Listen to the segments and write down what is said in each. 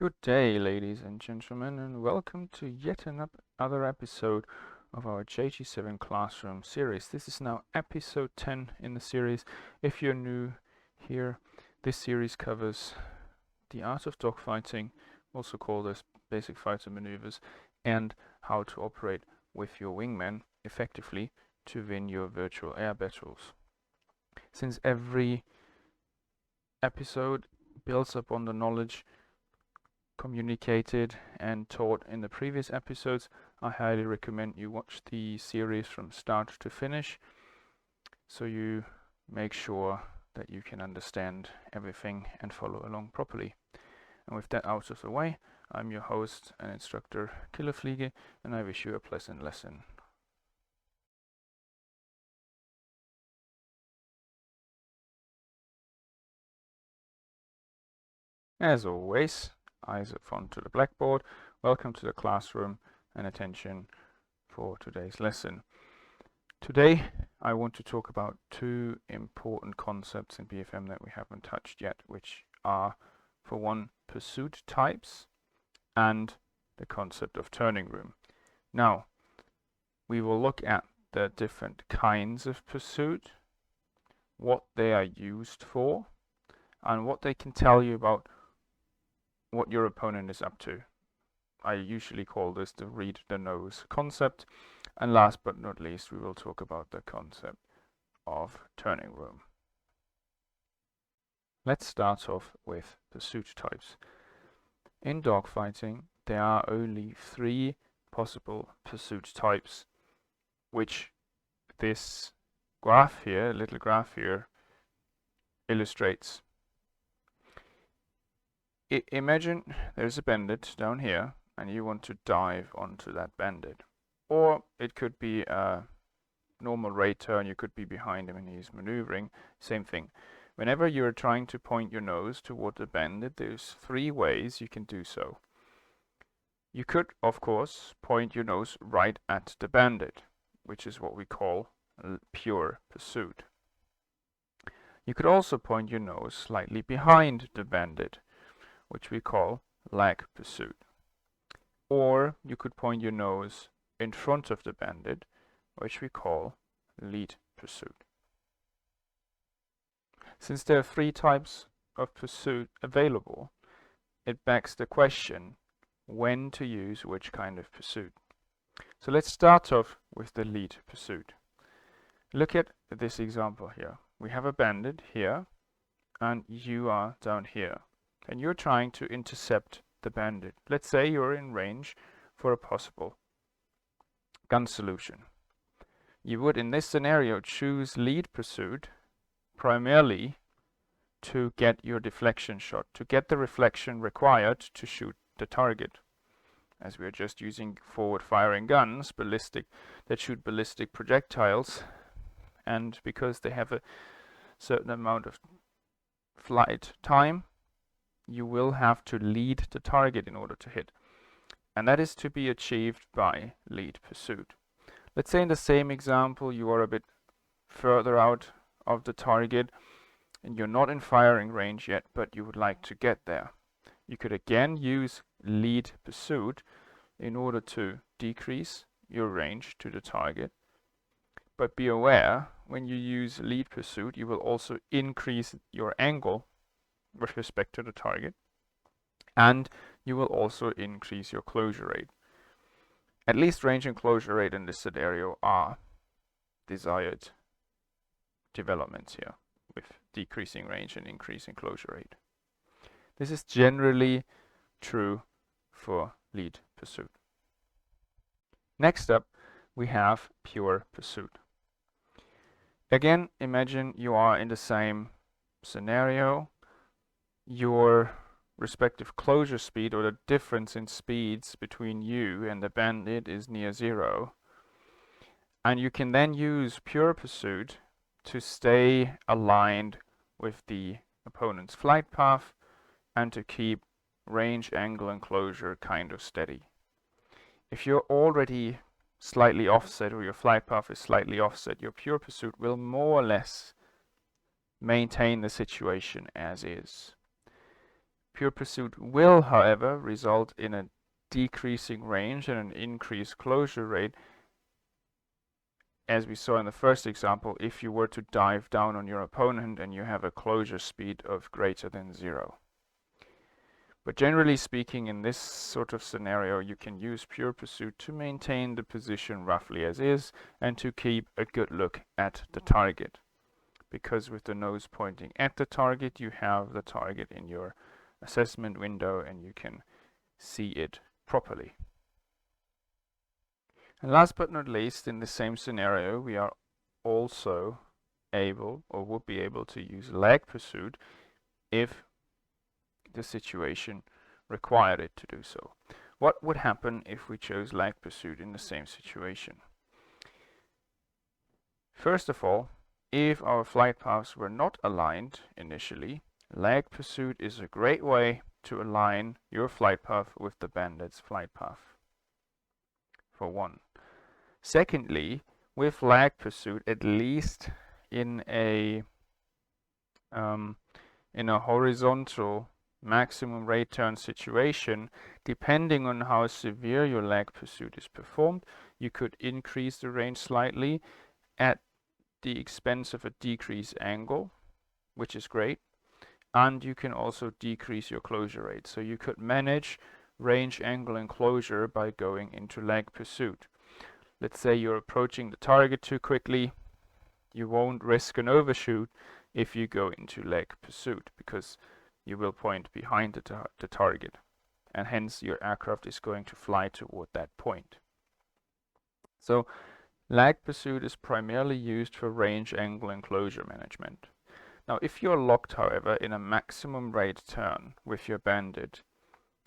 Good day, ladies and gentlemen, and welcome to yet another episode of our JG7 Classroom series. This is now episode 10 in the series. If you're new here, this series covers the art of dogfighting, also called as basic fighter maneuvers, and how to operate with your wingmen effectively to win your virtual air battles. Since every episode builds upon the knowledge communicated and taught in the previous episodes, I highly recommend you watch the series from start to finish, so you make sure that you can understand everything and follow along properly. And with that out of the way, I'm your host and instructor Killerfliege, and I wish you a pleasant lesson. As always, eyes up onto the blackboard. Welcome to the classroom and attention for today's lesson. Today I want to talk about two important concepts in BFM that we haven't touched yet, which are, for one, pursuit types and the concept of turning room. Now, we will look at the different kinds of pursuit, what they are used for, and what they can tell you about what your opponent is up to. I usually call this the read the nose concept. And last but not least, we will talk about the concept of turning room. Let's start off with pursuit types. In dogfighting, there are only 3 possible pursuit types, which this graph here, little graph here, illustrates. Imagine there's a bandit down here and you want to dive onto that bandit. Or it could be a normal raid turn, you could be behind him and he's maneuvering, same thing. Whenever you're trying to point your nose toward the bandit, there's 3 ways you can do so. You could, of course, point your nose right at the bandit, which is what we call pure pursuit. You could also point your nose slightly behind the bandit, which we call lag pursuit. Or you could point your nose in front of the bandit, which we call lead pursuit. Since there are 3 types of pursuit available, it begs the question when to use which kind of pursuit. So let's start off with the lead pursuit. Look at this example here. We have a bandit here and you are down here. And you're trying to intercept the bandit. Let's say you're in range for a possible gun solution. You would, in this scenario, choose lead pursuit primarily to get your deflection shot, to get the reflection required to shoot the target. As we are just using forward-firing guns, that shoot ballistic projectiles, and because they have a certain amount of flight time, you will have to lead the target in order to hit. And that is to be achieved by lead pursuit. Let's say in the same example you are a bit further out of the target and you're not in firing range yet, but you would like to get there. You could again use lead pursuit in order to decrease your range to the target. But be aware, when you use lead pursuit, you will also increase your angle with respect to the target, and you will also increase your closure rate. At least range and closure rate in this scenario are desired developments here, with decreasing range and increasing closure rate. This is generally true for lead pursuit. Next up, we have pure pursuit. Again, imagine you are in the same scenario. Your respective closure speed, or the difference in speeds between you and the bandit, is near 0. And you can then use pure pursuit to stay aligned with the opponent's flight path and to keep range, angle and closure kind of steady. If you're already slightly offset, or your flight path is slightly offset, your pure pursuit will more or less maintain the situation as is. Pure pursuit will, however, result in a decreasing range and an increased closure rate, as we saw in the first example, if you were to dive down on your opponent and you have a closure speed of greater than 0. But generally speaking, in this sort of scenario, you can use pure pursuit to maintain the position roughly as is and to keep a good look at the target. Because with the nose pointing at the target, you have the target in your assessment window and you can see it properly. And last but not least, in the same scenario, we are also able, or would be able, to use lag pursuit if the situation required it to do so. What would happen if we chose lag pursuit in the same situation? First of all, if our flight paths were not aligned initially, lag pursuit is a great way to align your flight path with the bandit's flight path, for one. Secondly, with lag pursuit, at least in a horizontal maximum rate turn situation, depending on how severe your lag pursuit is performed, you could increase the range slightly at the expense of a decreased angle, which is great, and you can also decrease your closure rate. So you could manage range, angle, and closure by going into lag pursuit. Let's say you're approaching the target too quickly, you won't risk an overshoot if you go into lag pursuit, because you will point behind the target, and hence your aircraft is going to fly toward that point. So lag pursuit is primarily used for range, angle, and closure management. Now, if you're locked, however, in a maximum rate turn with your bandit,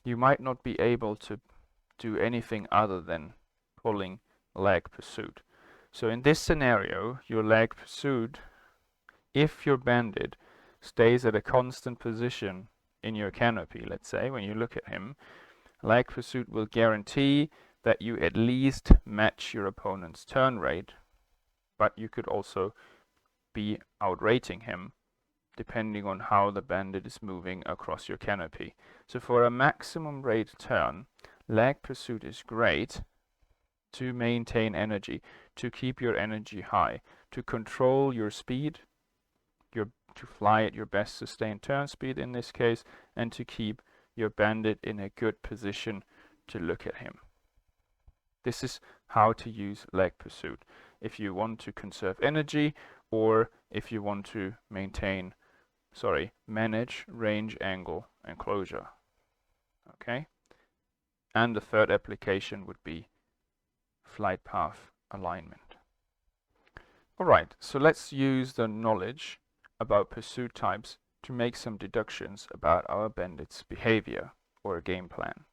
you might not be able to do anything other than pulling lag pursuit. So in this scenario, your lag pursuit, if your bandit stays at a constant position in your canopy, let's say, when you look at him, lag pursuit will guarantee that you at least match your opponent's turn rate, but you could also be outrating him depending on how the bandit is moving across your canopy. So for a maximum rate turn, lag pursuit is great to maintain energy, to keep your energy high, to control your speed, to fly at your best sustained turn speed in this case, and to keep your bandit in a good position to look at him. This is how to use lag pursuit if you want to conserve energy, or if you want to manage range, angle, and closure. Okay? And the third application would be flight path alignment. Alright, so let's use the knowledge about pursuit types to make some deductions about our bandit's behavior or game plan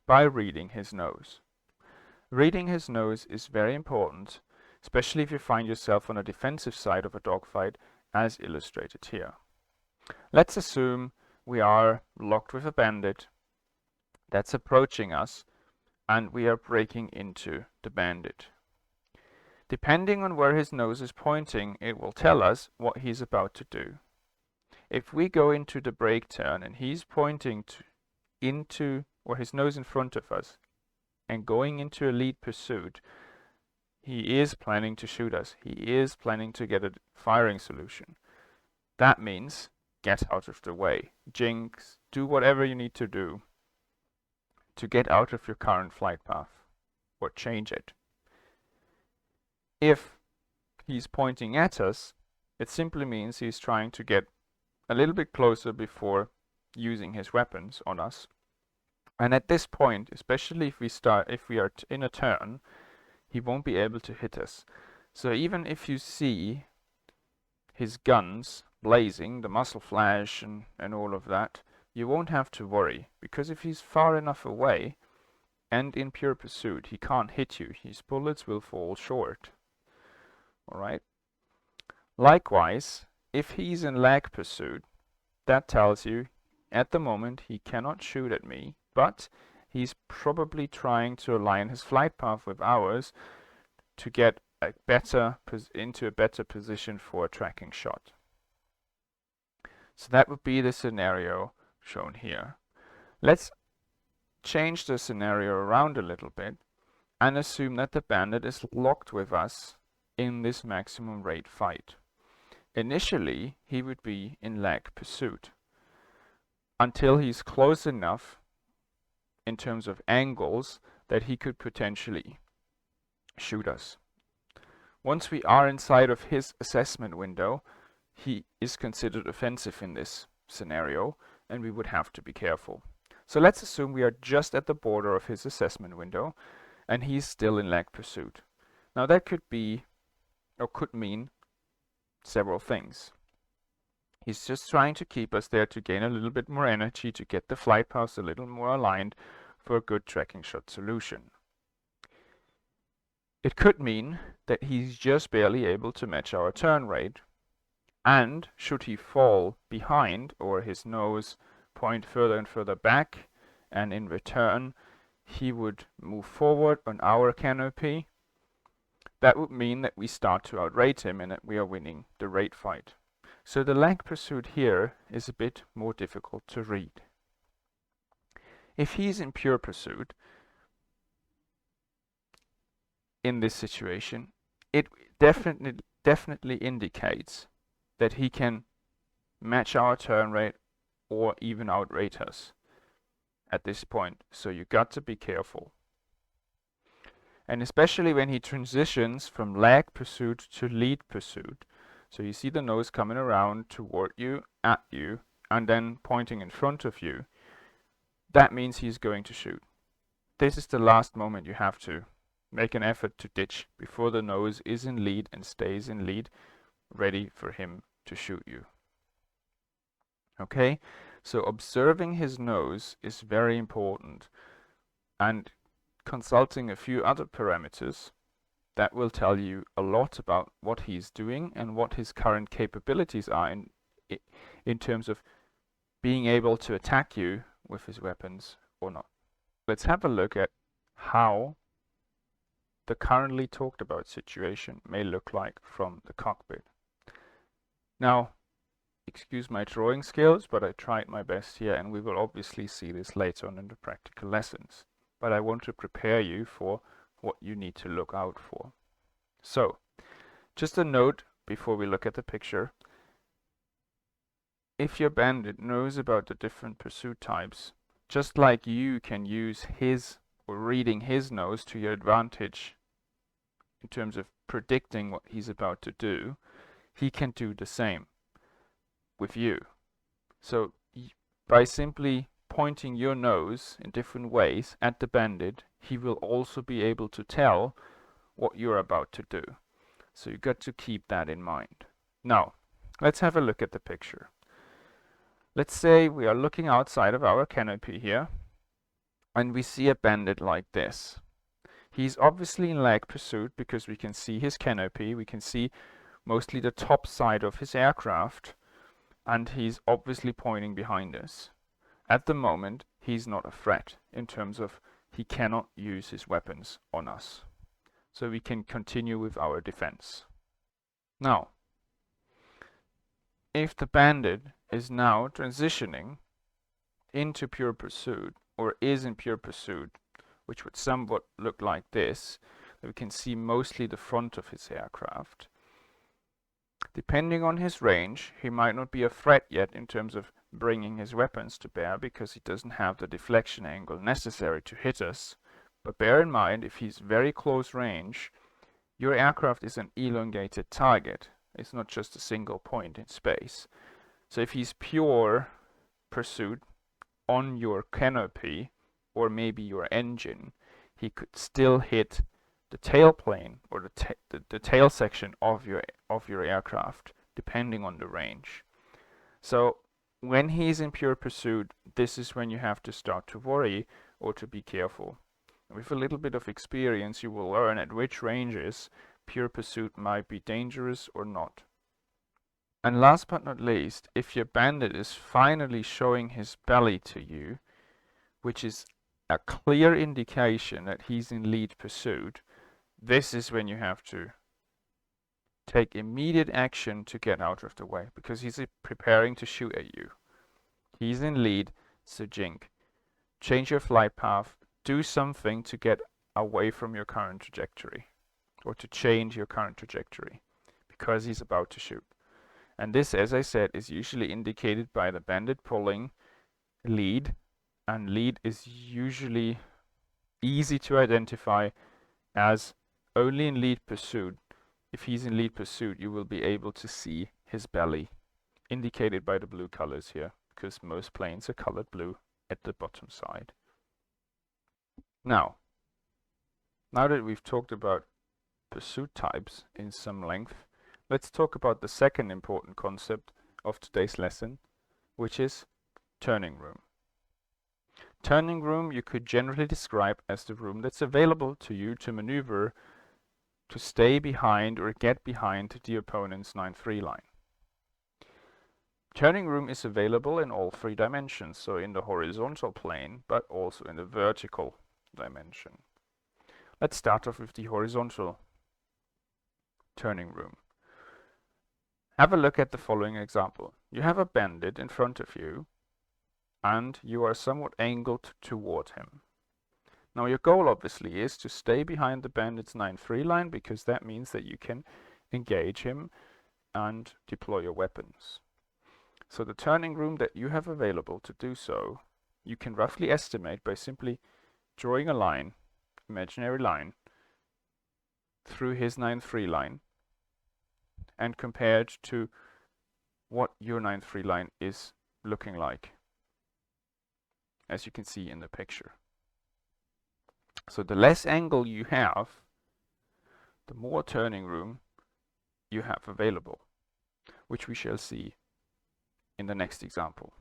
by reading his nose. Reading his nose is very important, especially if you find yourself on a defensive side of a dogfight, as illustrated here. Let's assume we are locked with a bandit that's approaching us and we are breaking into the bandit. Depending on where his nose is pointing, it will tell us what he's about to do. If we go into the break turn and he's pointing or his nose in front of us and going into a lead pursuit, he is planning to shoot us. He is planning to get a firing solution. That means get out of the way. Jinx, do whatever you need to do to get out of your current flight path or change it. If he's pointing at us, it simply means he's trying to get a little bit closer before using his weapons on us. And at this point, especially if we are in a turn, he won't be able to hit us. So even if you see his guns blazing, the muzzle flash and all of that, you won't have to worry, because if he's far enough away and in pure pursuit, he can't hit you. His bullets will fall short. Alright? Likewise, if he's in lag pursuit, that tells you at the moment he cannot shoot at me, but he's probably trying to align his flight path with ours to get into a better position for a tracking shot. So that would be the scenario shown here. Let's change the scenario around a little bit and assume that the bandit is locked with us in this maximum rate fight. Initially, he would be in lag pursuit until he's close enough in terms of angles that he could potentially shoot us. Once we are inside of his assessment window, he is considered offensive in this scenario, and we would have to be careful. So let's assume we are just at the border of his assessment window, and he's still in lag pursuit. Now that could be, or could mean, several things. He's just trying to keep us there to gain a little bit more energy, to get the flight paths a little more aligned for a good tracking shot solution. It could mean that he's just barely able to match our turn rate, and should he fall behind or his nose point further and further back, and in return he would move forward on our canopy, that would mean that we start to outrate him and that we are winning the rate fight. So the lag pursuit here is a bit more difficult to read. If he's in pure pursuit in this situation, it definitely indicates that he can match our turn rate or even outrate us at this point. So you got to be careful. And especially when he transitions from lag pursuit to lead pursuit. So you see the nose coming around toward you, at you, and then pointing in front of you. That means he's going to shoot. This is the last moment you have to make an effort to ditch before the nose is in lead and stays in lead, ready for him to shoot you. Okay, so observing his nose is very important, and consulting a few other parameters that will tell you a lot about what he's doing and what his current capabilities are in terms of being able to attack you with his weapons or not. Let's have a look at how the currently talked about situation may look like from the cockpit. Now, excuse my drawing skills, but I tried my best here, and we will obviously see this later on in the practical lessons. But I want to prepare you for what you need to look out for. So, just a note before we look at the picture. If your bandit knows about the different pursuit types, just like you can use his or reading his nose to your advantage in terms of predicting what he's about to do, he can do the same with you. So by simply pointing your nose in different ways at the bandit, he will also be able to tell what you're about to do. So you got to keep that in mind. Now, let's have a look at the picture. Let's say we are looking outside of our canopy here, and we see a bandit like this. He's obviously in lag pursuit because we can see his canopy, we can see mostly the top side of his aircraft, and he's obviously pointing behind us. At the moment, he's not a threat in terms of he cannot use his weapons on us. So we can continue with our defense. Now, if the bandit is now transitioning into pure pursuit, or is in pure pursuit, which would somewhat look like this, we can see mostly the front of his aircraft. Depending on his range, he might not be a threat yet in terms of bringing his weapons to bear because he doesn't have the deflection angle necessary to hit us. But bear in mind, if he's very close range, your aircraft is an elongated target. It's not just a single point in space. So if he's pure pursuit on your canopy or maybe your engine, he could still hit the tail plane or the tail section of your aircraft, depending on the range. So when he's in pure pursuit, this is when you have to start to worry or to be careful. With a little bit of experience, you will learn at which ranges pure pursuit might be dangerous or not. And last but not least, if your bandit is finally showing his belly to you, which is a clear indication that he's in lead pursuit, this is when you have to take immediate action to get out of the way, because he's preparing to shoot at you. He's in lead, so jink. Change your flight path. Do something to get away from your current trajectory, or to change your current trajectory, because he's about to shoot. And this, as I said, is usually indicated by the bandit pulling lead, and lead is usually easy to identify as only in lead pursuit. If he's in lead pursuit, you will be able to see his belly, indicated by the blue colors here, because most planes are colored blue at the bottom side. Now that we've talked about pursuit types in some length, let's talk about the second important concept of today's lesson, which is turning room. Turning room you could generally describe as the room that's available to you to maneuver to stay behind or get behind the opponent's 9-3 line. Turning room is available in all three dimensions, so in the horizontal plane, but also in the vertical dimension. Let's start off with the horizontal turning room. Have a look at the following example. You have a bandit in front of you, and you are somewhat angled toward him. Now your goal obviously is to stay behind the bandit's 9-3 line, because that means that you can engage him and deploy your weapons. So the turning room that you have available to do so, you can roughly estimate by simply drawing a line, imaginary line, through his 9-3 line and compared to what your 9-3 line is looking like, as you can see in the picture. So the less angle you have, the more turning room you have available, which we shall see in the next example.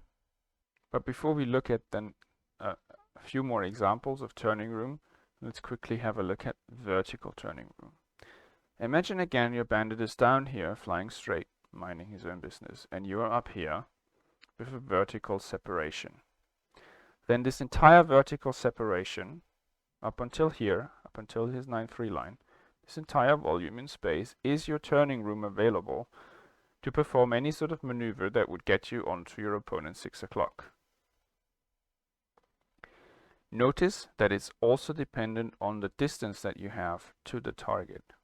But before we look at then a few more examples of turning room, let's quickly have a look at vertical turning room. Imagine again your bandit is down here flying straight, minding his own business, and you are up here with a vertical separation. Then this entire vertical separation up until here, up until his 9-3 line, this entire volume in space is your turning room available to perform any sort of maneuver that would get you onto your opponent's 6 o'clock. Notice that it's also dependent on the distance that you have to the target.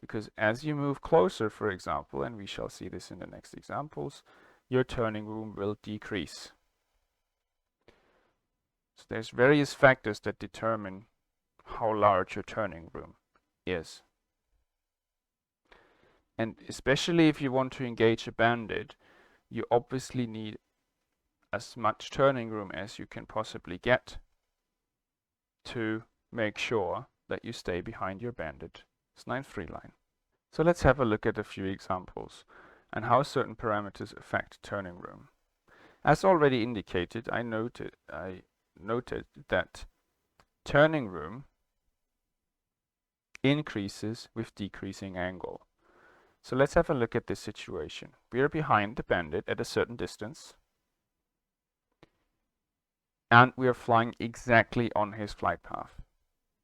Because as you move closer, for example, and we shall see this in the next examples, your turning room will decrease. So there's various factors that determine how large your turning room is. And especially if you want to engage a bandit, you obviously need as much turning room as you can possibly get to make sure that you stay behind your bandit's 9-3 line. So let's have a look at a few examples and how certain parameters affect turning room. As already indicated, I noted that turning room increases with decreasing angle. So let's have a look at this situation. We are behind the bandit at a certain distance, and we are flying exactly on his flight path.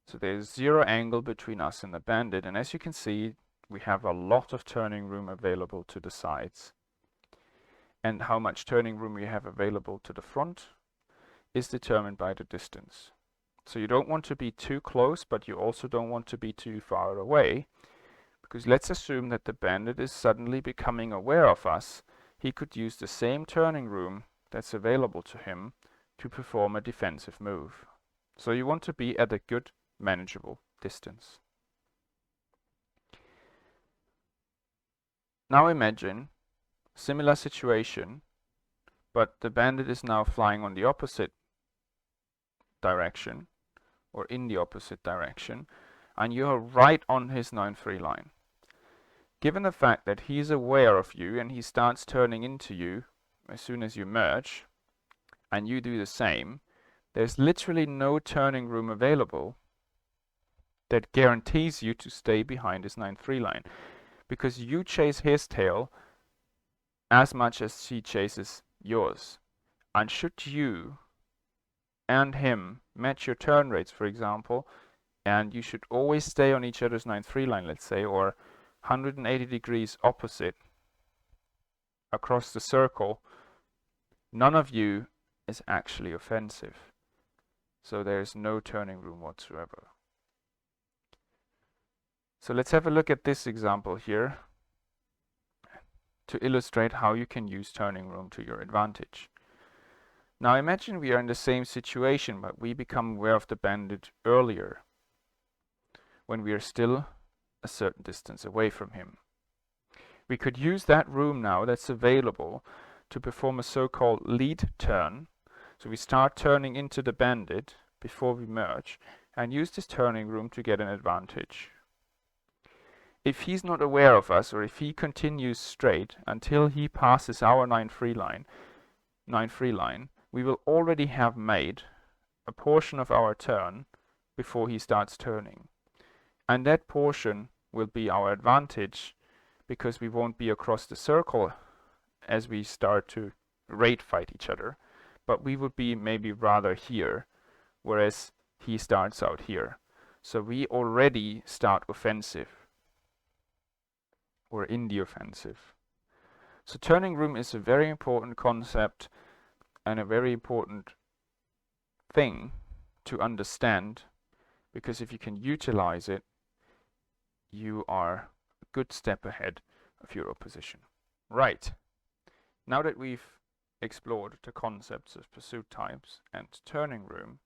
So there's zero angle between us and the bandit, and as you can see, we have a lot of turning room available to the sides. And how much turning room we have available to the front is determined by the distance. So you don't want to be too close, but you also don't want to be too far away, because let's assume that the bandit is suddenly becoming aware of us. He could use the same turning room that's available to him to perform a defensive move. So you want to be at a good, manageable distance. Now imagine a similar situation, but the bandit is now flying on the opposite direction, or in the opposite direction, and you are right on his 9-3 line. Given the fact that he's aware of you and he starts turning into you as soon as you merge, and you do the same, there's literally no turning room available that guarantees you to stay behind his 9-3 line, because you chase his tail as much as he chases yours. And should you and him match your turn rates, for example, and you should always stay on each other's 9-3 line, let's say, or 180 degrees opposite across the circle, none of you is actually offensive. So there is no turning room whatsoever. So let's have a look at this example here to illustrate how you can use turning room to your advantage. Now imagine we are in the same situation, but we become aware of the bandit earlier, when we are still a certain distance away from him. We could use that room now that's available to perform a so-called lead turn. So we start turning into the bandit before we merge and use this turning room to get an advantage. If he's not aware of us, or if he continues straight until he passes our 9 free line, we will already have made a portion of our turn before he starts turning. And that portion will be our advantage, because we won't be across the circle as we start to raid fight each other, but we would be maybe rather here, whereas he starts out here. So we already start offensive. We're in the offensive. So turning room is a very important concept and a very important thing to understand, because if you can utilize it, you are a good step ahead of your opposition. Right. Now that we've explored the concepts of pursuit types and turning room,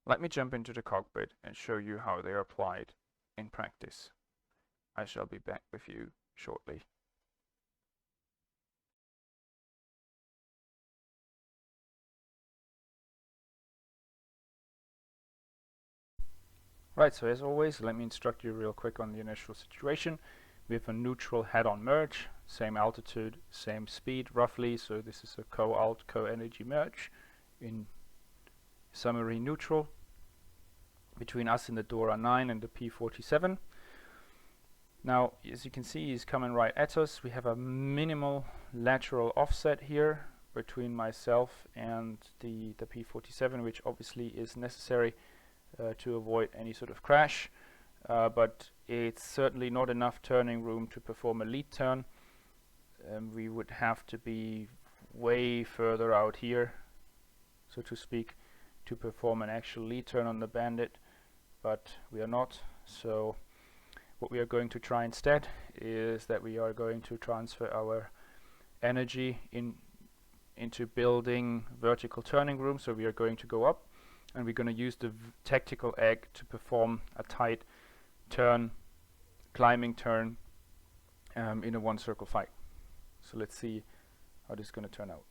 let me jump into the cockpit and show you how they are applied in practice. I shall be back with you shortly. Right, so as always, let me instruct you real quick on the initial situation. We have a neutral head-on merge, same altitude, same speed roughly, so this is a co-alt, co-energy merge in submarine neutral between us and the Dora 9 and the P-47. Now, as you can see, he's coming right at us. We have a minimal lateral offset here between myself and the P-47, which obviously is necessary to avoid any sort of crash, but it's certainly not enough turning room to perform a lead turn. We would have to be way further out here, so to speak, to perform an actual lead turn on the bandit, but we are not. So what we are going to try instead is that we are going to transfer our energy into building vertical turning room. So we are going to go up, and we're going to use the tactical egg to perform a tight turn, climbing turn in a one circle fight. So let's see how this is going to turn out.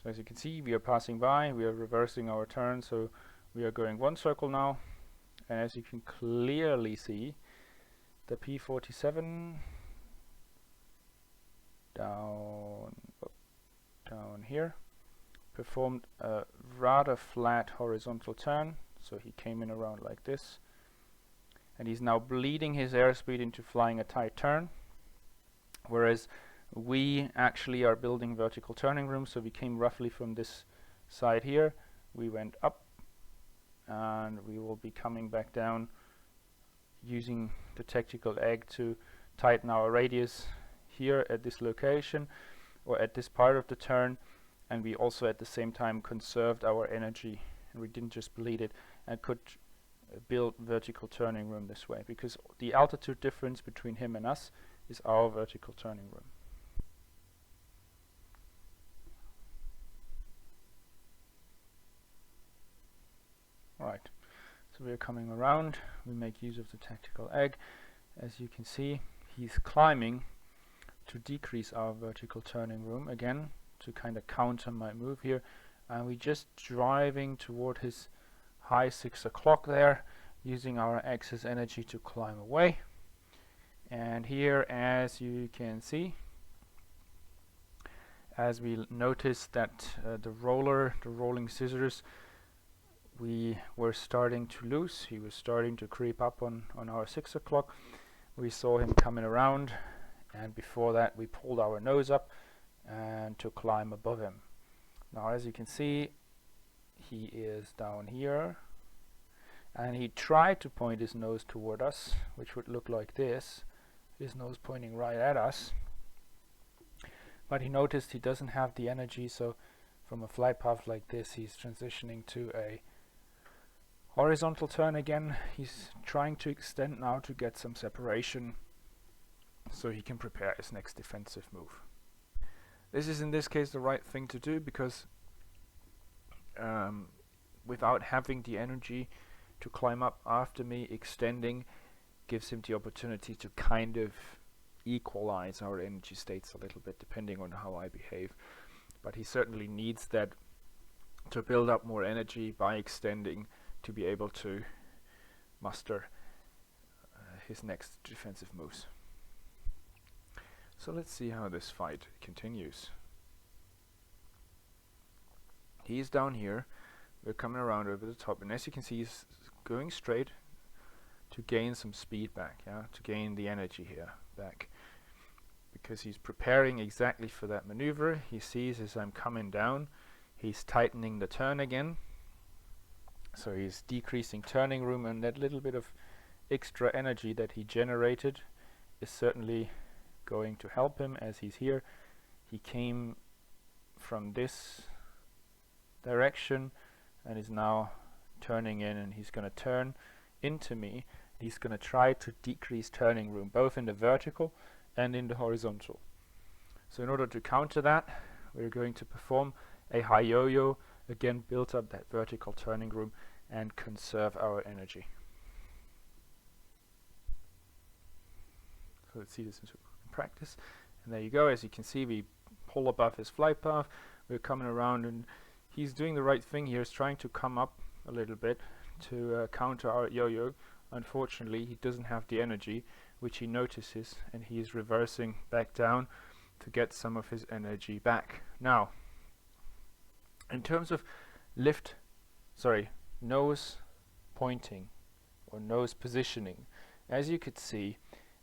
So as you can see, we are passing by, we are reversing our turn, so we are going one circle now, and as you can clearly see, the P-47 down here performed a rather flat horizontal turn, so he came in around like this, and he's now bleeding his airspeed into flying a tight turn, whereas we actually are building vertical turning room. So we came roughly from this side here, we went up, and we will be coming back down using the tactical egg to tighten our radius here at this location, or at this part of the turn, and we also at the same time conserved our energy, and we didn't just bleed it, and could build vertical turning room this way, because the altitude difference between him and us is our vertical turning room. Right, so we are coming around, we make use of the tactical egg. As you can see, he's climbing to decrease our vertical turning room again, to kind of counter my move here, and we're just driving toward his high 6 o'clock there, using our excess energy to climb away. And here, as you can see, as we noticed that the rolling scissors, we were starting to lose. He was starting to creep up on our 6 o'clock. We saw him coming around, and before that we pulled our nose up and to climb above him. Now as you can see, he is down here, and he tried to point his nose toward us, which would look like this, his nose pointing right at us. But he noticed he doesn't have the energy, so from a flight path like this he's transitioning to a horizontal turn again. He's trying to extend now to get some separation so he can prepare his next defensive move. This is in this case the right thing to do, because without having the energy to climb up after me, extending gives him the opportunity to kind of equalize our energy states a little bit depending on how I behave. But he certainly needs that to build up more energy by extending to be able to muster his next defensive moves. So let's see how this fight continues. He's down here, we're coming around over the top, and as you can see he's going straight to gain some speed back, to gain the energy here back, because he's preparing exactly for that maneuver. He sees as I'm coming down, he's tightening the turn again, so he's decreasing turning room, and that little bit of extra energy that he generated is certainly going to help him as he's here. He came from this direction and is now turning in, and he's going to turn into me. He's going to try to decrease turning room both in the vertical and in the horizontal. So in order to counter that, we're going to perform a high yo-yo, again build up that vertical turning room and conserve our energy. So let's see this in practice, and there you go. As you can see, we pull above his flight path, we're coming around, and he's doing the right thing here. He's trying to come up a little bit to counter our yo-yo. Unfortunately, he doesn't have the energy, which he notices, and he's reversing back down to get some of his energy back. Now, in terms of nose pointing or nose positioning, as you could see,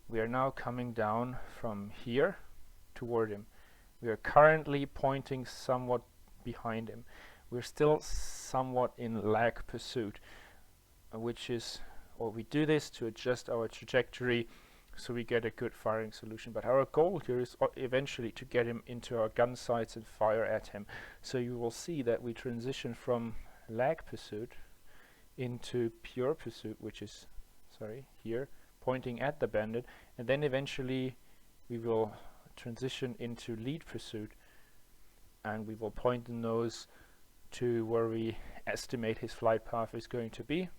we are now coming down from here toward him. We are currently pointing somewhat behind him. We're still somewhat in lag pursuit, we do this to adjust our trajectory so we get a good firing solution. But our goal here is eventually to get him into our gun sights and fire at him. So you will see that we transition from lag pursuit into pure pursuit, which is here, pointing at the bandit, and then eventually we will transition into lead pursuit, and we will point the nose to where we estimate his flight path is going to be,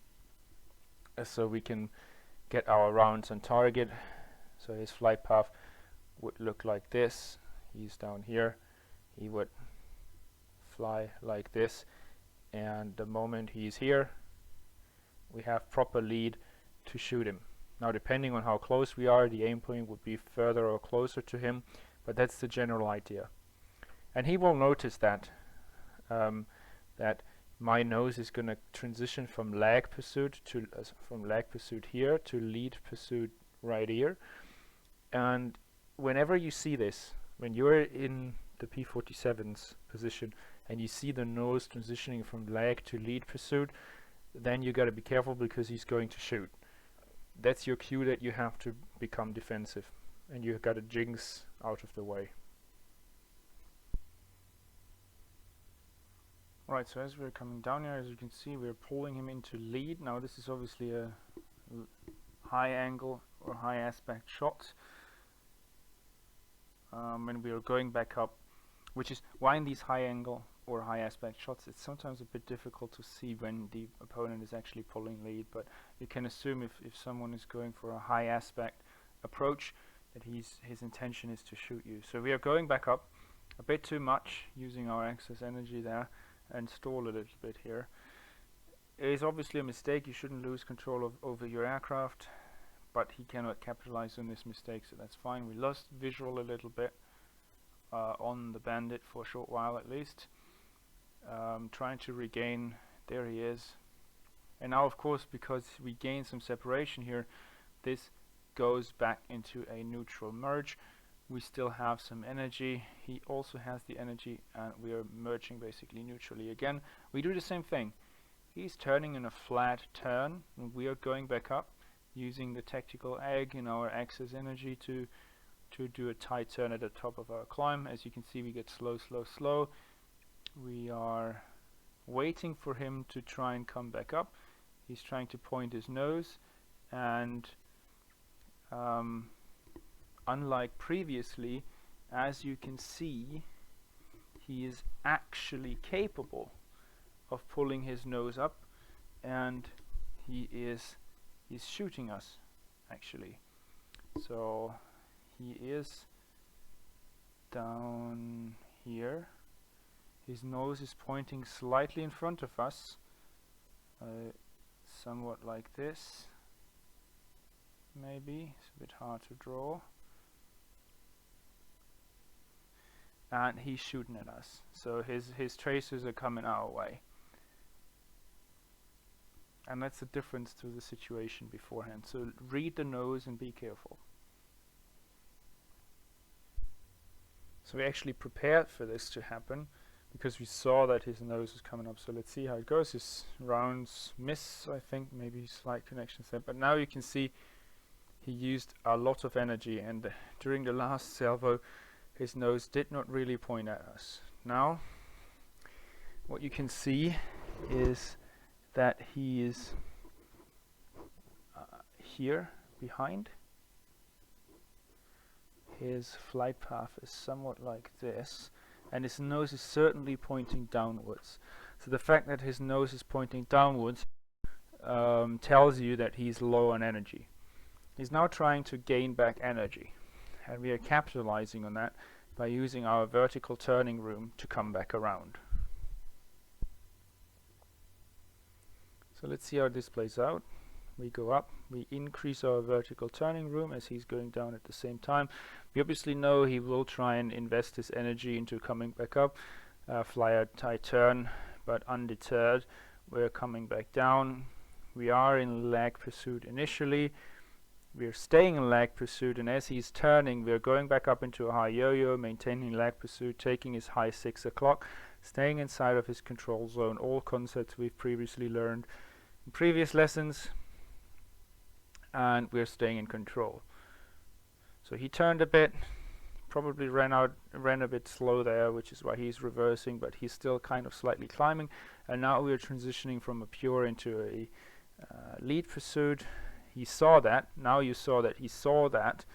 so we can get our rounds on target. So his flight path would look like this. He's down here, he would fly like this, and the moment he's here we have proper lead to shoot him. Now, depending on how close we are, the aim point would be further or closer to him, but that's the general idea. And he will notice that that my nose is going to transition from lag pursuit to here to lead pursuit right here. And whenever you see this, when you're in the P-47's position and you see the nose transitioning from lag to lead pursuit, then you got to be careful, because he's going to shoot. That's your cue that you have to become defensive, and you've got a jinx out of the way. Right, so as we're coming down here, as you can see, we're pulling him into lead. Now this is obviously a high angle or high aspect shot. When we are going back up, which is why in these high angle or high aspect shots it's sometimes a bit difficult to see when the opponent is actually pulling lead, but you can assume if someone is going for a high aspect approach that his intention is to shoot you. So we are going back up a bit too much, using our excess energy there, and stall a little bit here. It is obviously a mistake. You shouldn't lose control over your aircraft, but he cannot capitalize on this mistake, so that's fine. We lost visual a little bit on the bandit for a short while at least. Trying to regain, there he is. And now, of course, because we gain some separation here, this goes back into a neutral merge. We still have some energy. He also has the energy, and we are merging basically neutrally again. We do the same thing. He's turning in a flat turn, and we are going back up. using the tactical egg in our excess energy to do a tight turn at the top of our climb. As you can see, we get slow, slow, slow. We are waiting for him to try and come back up. He's trying to point his nose, and unlike previously, as you can see, he is actually capable of pulling his nose up, and he's shooting us actually. So he is down here. His nose is pointing slightly in front of us, somewhat like this. Maybe it's a bit hard to draw. And he's shooting at us. So his tracers are coming our way. And that's the difference to the situation beforehand. So read the nose and be careful. So we actually prepared for this to happen because we saw that his nose was coming up. So let's see how it goes. His rounds miss, I think, maybe slight connections there. But now you can see he used a lot of energy, and during the last salvo his nose did not really point at us. Now what you can see is that he is here behind. His flight path is somewhat like this, and his nose is certainly pointing downwards. So the fact that his nose is pointing downwards tells you that he's low on energy. He's now trying to gain back energy, and we are capitalizing on that by using our vertical turning room to come back around. So let's see how this plays out. We go up, we increase our vertical turning room as he's going down at the same time. We obviously know he will try and invest his energy into coming back up, fly a tight turn, but undeterred, we're coming back down. We are in lag pursuit initially. We're staying in lag pursuit, and as he's turning, we're going back up into a high yo-yo, maintaining lag pursuit, taking his high 6 o'clock, staying inside of his control zone, all concepts we've previously learned in previous lessons, and we're staying in control. So he turned a bit, probably ran a bit slow there, which is why he's reversing, but he's still kind of slightly climbing, and now we're transitioning from a pure into a lead pursuit. He saw that. Now you saw that he saw that,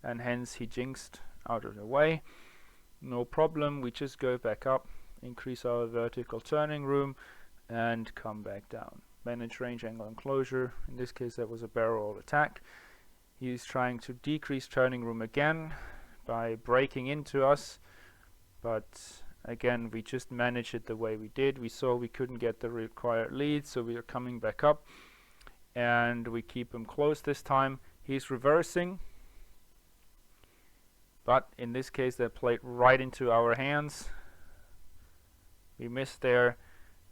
and hence he jinxed out of the way. No problem, we just go back up, increase our vertical turning room, and come back down. Manage range angle and closure. In this case that was a barrel roll attack. He's trying to decrease turning room again by breaking into us, but again we just managed it the way we did. We saw we couldn't get the required lead, so we are coming back up, and we keep him close this time. He's reversing, but in this case that played right into our hands. We missed there,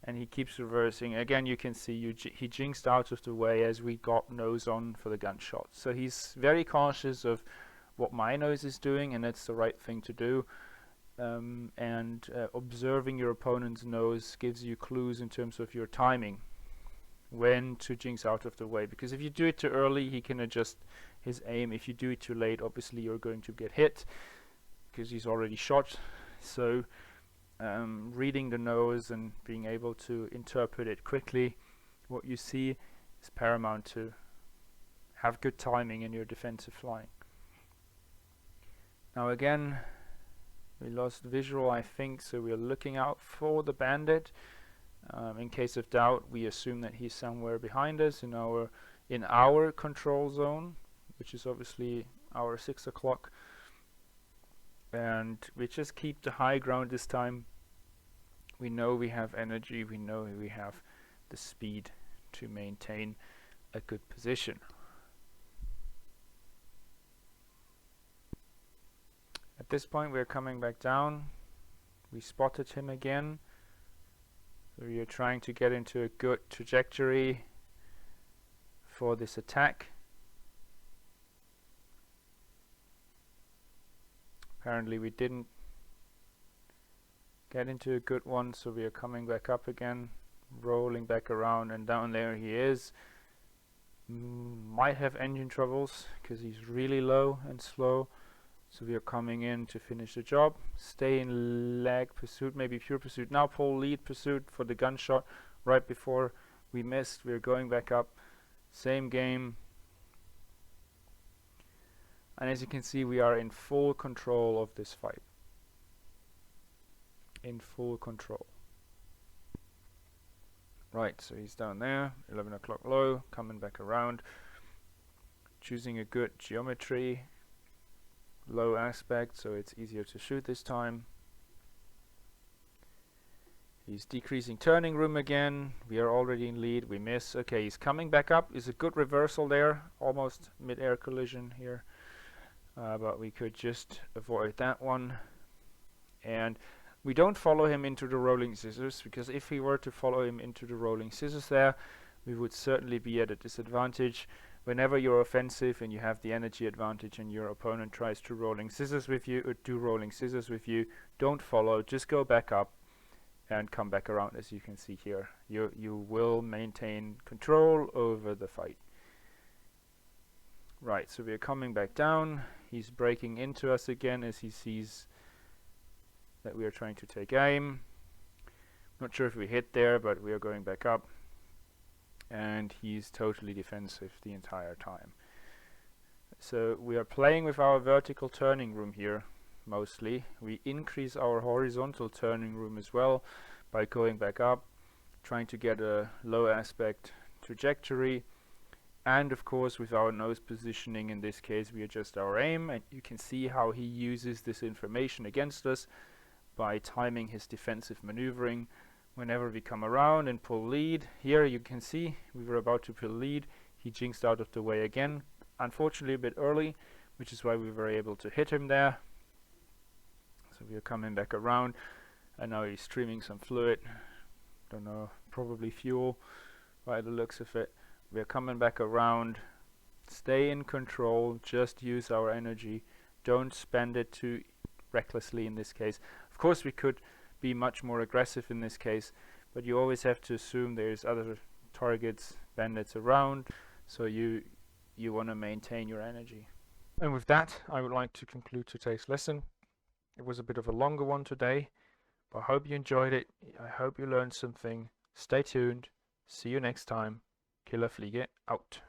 and he keeps reversing. Again you can see he jinxed out of the way as we got nose on for the gunshot. So he's very cautious of what my nose is doing, and that's the right thing to do. Observing your opponent's nose gives you clues in terms of your timing, when to jinx out of the way, because if you do it too early he can adjust his aim. If you do it too late, obviously you're going to get hit because he's already shot. So reading the nose and being able to interpret it quickly, what you see, is paramount to have good timing in your defensive flying. Now again we lost visual, I think, so we're looking out for the bandit. In case of doubt, we assume that he's somewhere behind us in our control zone, which is obviously our 6 o'clock, and we just keep the high ground this time. We know we have energy, we know we have the speed to maintain a good position. At this point we're coming back down. We spotted him again. So we are trying to get into a good trajectory for this attack. Apparently we didn't get into a good one, so we are coming back up again, rolling back around, and down there he is. Might have engine troubles because he's really low and slow. So we are coming in to finish the job. Stay in lag pursuit, maybe pure pursuit. Now pull lead pursuit for the gunshot right before we missed. We're going back up. Same game. And as you can see, we are in full control of this fight. In full control. Right, so he's down there, 11 o'clock low, coming back around. Choosing a good geometry. Low aspect, so it's easier to shoot this time. He's decreasing turning room again. We are already in lead. We miss. Okay, he's coming back up. Is a good reversal there. Almost mid-air collision here. But we could just avoid that one. And we don't follow him into the rolling scissors, because if we were to follow him into the rolling scissors there, we would certainly be at a disadvantage. Whenever you're offensive and you have the energy advantage and your opponent tries to rolling scissors with you or do rolling scissors with you, don't follow, just go back up and come back around. As you can see here, you will maintain control over the fight. Right, so we're coming back down. He's breaking into us again as he sees that we are trying to take aim. Not sure if we hit there, but we are going back up. And he's totally defensive the entire time. So we are playing with our vertical turning room here mostly. We increase our horizontal turning room as well by going back up, trying to get a low aspect trajectory, and of course with our nose positioning in this case we adjust our aim, and you can see how he uses this information against us by timing his defensive maneuvering. Whenever we come around and pull lead, here you can see we were about to pull lead, he jinxed out of the way again, unfortunately a bit early, which is why we were able to hit him there. So we are coming back around, and now he's streaming some fluid, don't know, probably fuel by the looks of it. We are coming back around, stay in control, just use our energy, don't spend it too recklessly in this case. Of course we could be much more aggressive in this case, but you always have to assume there's other targets, bandits around, so you want to maintain your energy. And with that, I would like to conclude today's lesson. It was a bit of a longer one today, but I hope you enjoyed it. I hope you learned something. Stay tuned. See you next time. Killer Fliege out.